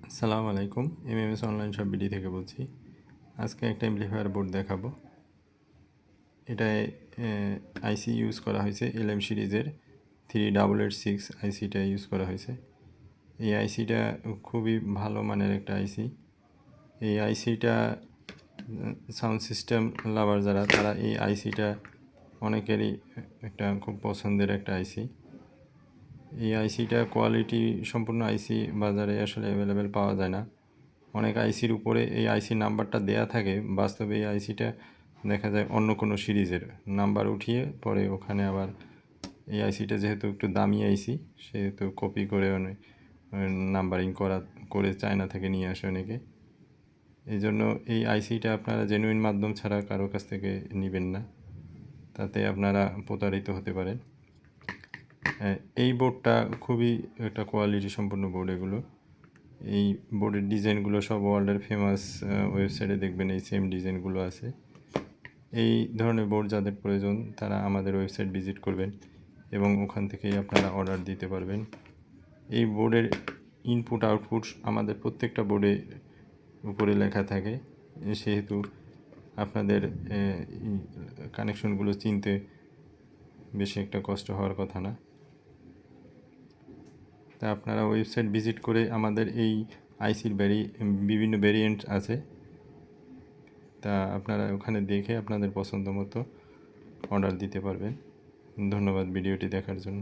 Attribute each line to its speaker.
Speaker 1: আসসালামু আলাইকুম। MMS online shop BD থেকে বলছি। আজকে একটা অ্যামপ্লিফায়ার বোর্ড দেখাবো। এটায় আইসি ইউজ করা হয়েছে এলএম সিরিজের 3886 আইসিটা ইউজ করা হয়েছে। এই আইসিটা খুবই ভালো মানের একটা আইসি। এই আইসিটা সাউন্ড সিস্টেম লাভার যারা তারা এই আইসিটা অনেকেরই একটা খুব পছন্দের একটা আইসি। এই আইসিটা কোয়ালিটি সম্পূর্ণ আইসি বাজারে আসলে অ্যাভেলেবেল পাওয়া যায় না। অনেক আইসির উপরে এই আইসির নাম্বারটা দেয়া থাকে, বাস্তবে এই আইসিটা দেখা যায় অন্য কোনো সিরিজের নাম্বার উঠিয়ে পরে ওখানে আবার এই আইসিটা যেহেতু একটু দামি আইসি সেহেতু কপি করে অনেক নাম্বারিং করে চায়না থেকে নিয়ে আসে অনেকে। এই জন্য এই আইসিটা আপনারা জেনুইন মাধ্যম ছাড়া কারো কাছ থেকে নেবেন না, তাতে আপনারা প্রতারিত হতে পারেন। এই বোর্ডটা খুবই একটা কোয়ালিটি সম্পন্ন বোর্ড। এগুলো এই বোর্ডের ডিজাইনগুলো সব ওয়ার্ল্ডের ফেমাস ওয়েবসাইটে দেখবেন এই সেম ডিজাইনগুলো আছে। এই ধরনের বোর্ড যাদের প্রয়োজন তারা আমাদের ওয়েবসাইট ভিজিট করবেন এবং ওখান থেকেই আপনারা অর্ডার দিতে পারবেন। এই বোর্ডের ইনপুট আউটপুট আমাদের প্রত্যেকটা বোর্ডে উপরে লেখা থাকে, সেহেতু আপনাদের কানেকশনগুলো চিনতে বেশি একটা কষ্ট হওয়ার কথা না। তা আপনারা ওয়েবসাইট ভিজিট করে আমাদের এই আইসির বিভিন্ন ভেরিয়েন্ট আছে, তা আপনারা ওখানে দেখে আপনাদের পছন্দ মতো অর্ডার দিতে পারবেন। ধন্যবাদ ভিডিওটি দেখার জন্য।